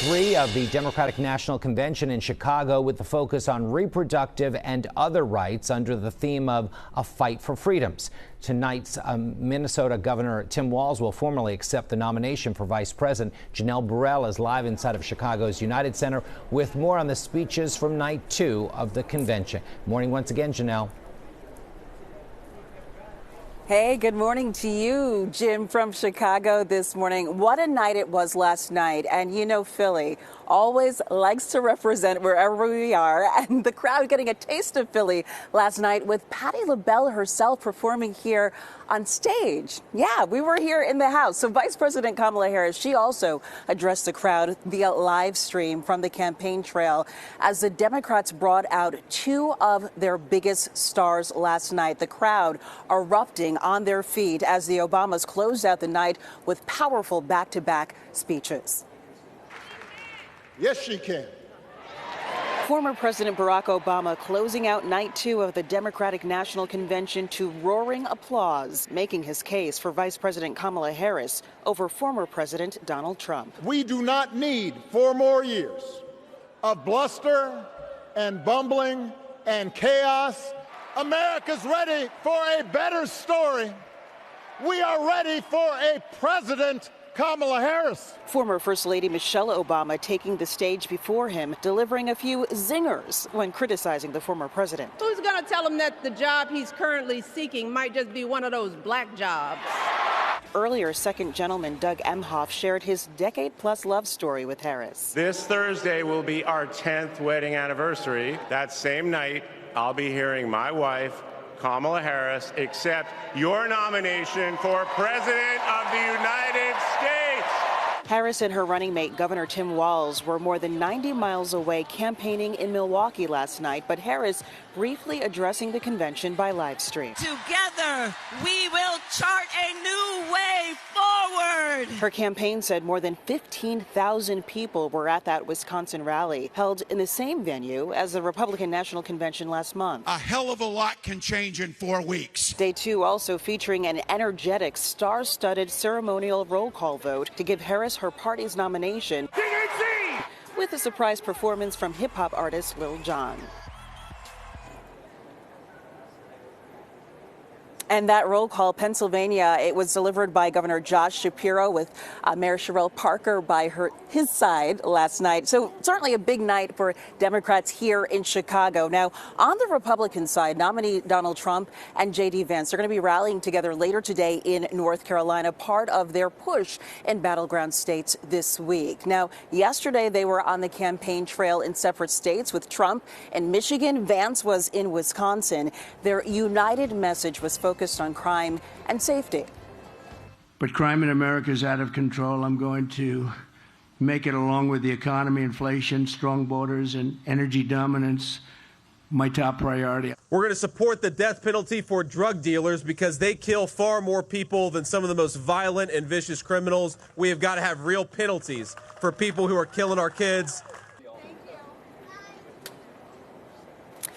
3 of the Democratic National Convention in Chicago with the focus on reproductive and other rights under the theme of a fight for freedoms. Tonight's Minnesota Governor Tim Walz will formally accept the nomination for Vice President. Janelle Burrell is live inside of Chicago's United Center with more on the speeches from night 2 of the convention. Morning once again, Janelle. Hey, good morning to you, Jim, from Chicago this morning. What a night it was last night. And you know, Philly always likes to represent wherever we are. And the crowd getting a taste of Philly last night with Patti LaBelle herself performing here on stage. Yeah, we were here in the house. So Vice President Kamala Harris, she also addressed the crowd via live stream from the campaign trail as the Democrats brought out 2 of their biggest stars last night. The crowd erupting on their feet as the Obamas closed out the night with powerful back-to-back speeches. Yes, she can. Former President Barack Obama closing out night 2 of the Democratic National Convention to roaring applause, making his case for Vice President Kamala Harris over former President Donald Trump. We do not need 4 more years of bluster and bumbling and chaos. America's ready for a better story. We are ready for a President Kamala Harris. Former First Lady Michelle Obama taking the stage before him, delivering a few zingers when criticizing the former president. Who's going to tell him that the job he's currently seeking might just be one of those black jobs? Earlier, second gentleman Doug Emhoff shared his decade-plus love story with Harris. This Thursday will be our 10th wedding anniversary. That same night, I'll be hearing my wife, Kamala Harris, accept your nomination for President of the United States. Harris and her running mate, Governor Tim Walz, were more than 90 miles away campaigning in Milwaukee last night, but Harris briefly addressing the convention by live stream. Together, we will chart a new way forward. Her campaign said more than 15,000 people were at that Wisconsin rally, held in the same venue as the Republican National Convention last month. A hell of a lot can change in 4 weeks. Day 2 also featuring an energetic, star-studded ceremonial roll call vote to give Harris her party's nomination, DNC! with a surprise performance from hip-hop artist Lil Jon. And that roll call, Pennsylvania, it was delivered by Governor Josh Shapiro with Mayor Cheryl Parker by his side last night. So certainly a big night for Democrats here in Chicago. Now, on the Republican side, nominee Donald Trump and J.D. Vance are going to be rallying together later today in North Carolina, part of their push in battleground states this week. Now, yesterday they were on the campaign trail in separate states with Trump in Michigan. Vance was in Wisconsin. Their united message was focused on crime and safety. But crime in America is out of control. I'm going to make it, along with the economy, inflation, strong borders, and energy dominance, my top priority. We're going to support the death penalty for drug dealers because they kill far more people than some of the most violent and vicious criminals. We have got to have real penalties for people who are killing our kids.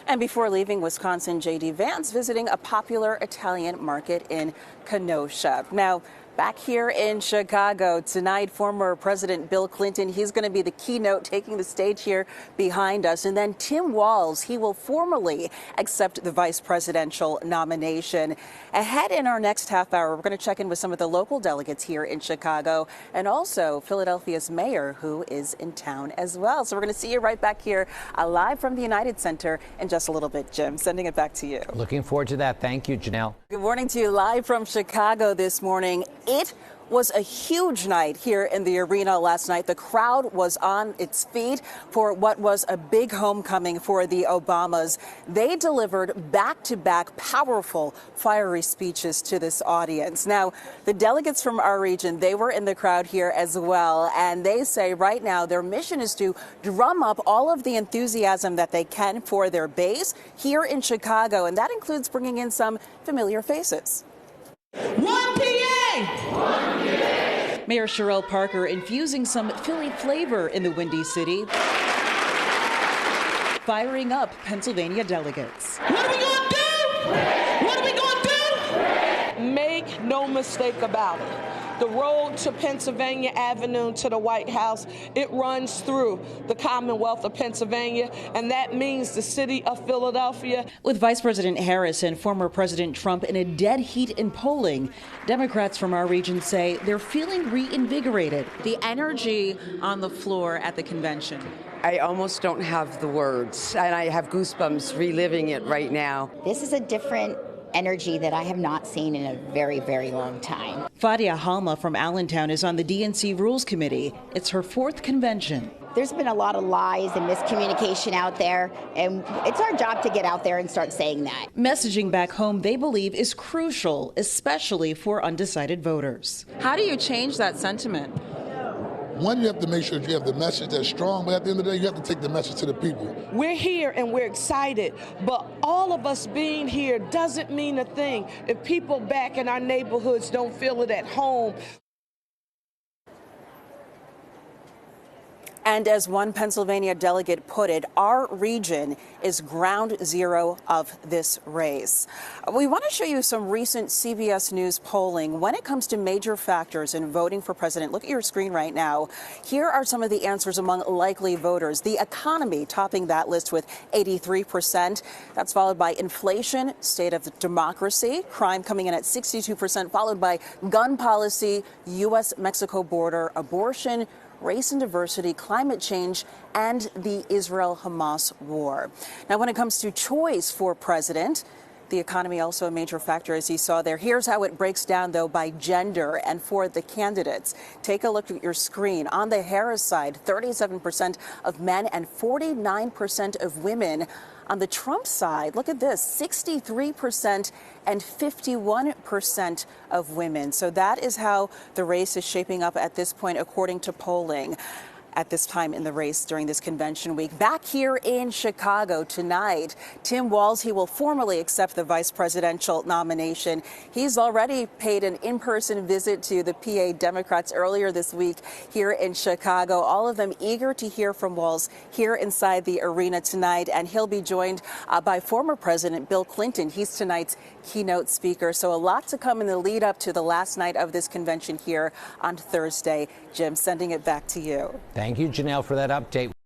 And before leaving Wisconsin, J.D. Vance visiting a popular Italian market in Kenosha. Now, back here in Chicago tonight, former President Bill Clinton, he's going to be the keynote taking the stage here behind us. And then Tim Walz, he will formally accept the vice presidential nomination. Ahead in our next half hour, we're going to check in with some of the local delegates here in Chicago and also Philadelphia's mayor, who is in town as well. So we're going to see you right back here live from the United Center in just a little bit. Jim, sending it back to you. Looking forward to that. Thank you, Janelle. Good morning to you live from Chicago this morning. It was a huge night here in the arena last night. The crowd was on its feet for what was a big homecoming for the Obamas. They delivered back-to-back powerful, fiery speeches to this audience. Now, the delegates from our region, they were in the crowd here as well, and they say right now their mission is to drum up all of the enthusiasm that they can for their base here in Chicago, and that includes bringing in some familiar faces. 1 PA! 1 PA! Mayor Cheryl Parker infusing some Philly flavor in the Windy City, firing up Pennsylvania delegates. What are we going to do? What are we going to do? Make no mistake about it. The road to Pennsylvania Avenue to the White House, it runs through the Commonwealth of Pennsylvania, and that means the city of Philadelphia. With Vice President Harris and former President Trump in a dead heat in polling, Democrats from our region say they're feeling reinvigorated. The energy on the floor at the convention. I almost don't have the words, and I have goosebumps reliving it right now. This is a different energy that I have not seen in a very, very long time. Fadia Halma from Allentown is on the DNC Rules Committee. It's her 4th convention. There's been a lot of lies and miscommunication out there, and it's our job to get out there and start saying that. Messaging back home, they believe, is crucial, especially for undecided voters. How do you change that sentiment? One, you have to make sure that you have the message that's strong, but at the end of the day, you have to take the message to the people. We're here and we're excited, but all of us being here doesn't mean a thing if people back in our neighborhoods don't feel it at home. And as one Pennsylvania delegate put it, our region is ground zero of this race. We want to show you some recent CBS News polling when it comes to major factors in voting for president. Look at your screen right now. Here are some of the answers among likely voters. The economy topping that list with 83%. That's followed by inflation, state of democracy, crime coming in at 62%, followed by gun policy, U.S.-Mexico border, abortion, race and diversity, climate change, and the Israel-Hamas war. Now, when it comes to choice for president, the economy also a major factor, as you saw there. Here's how it breaks down, though, by gender and for the candidates. Take a look at your screen. On the Harris side, 37% of men and 49% of women. On the Trump side, look at this, 63% and 51% of women. So that is how the race is shaping up at this point, according to polling. At this time in the race during this convention week. Back here in Chicago tonight, Tim Walz, he will formally accept the vice presidential nomination. He's already paid an in-person visit to the PA Democrats earlier this week here in Chicago. All of them eager to hear from Walz here inside the arena tonight. And he'll be joined by former President Bill Clinton. He's tonight's keynote speaker. So a lot to come in the lead up to the last night of this convention here on Thursday. Jim, sending it back to you. Thank you, Janelle, for that update.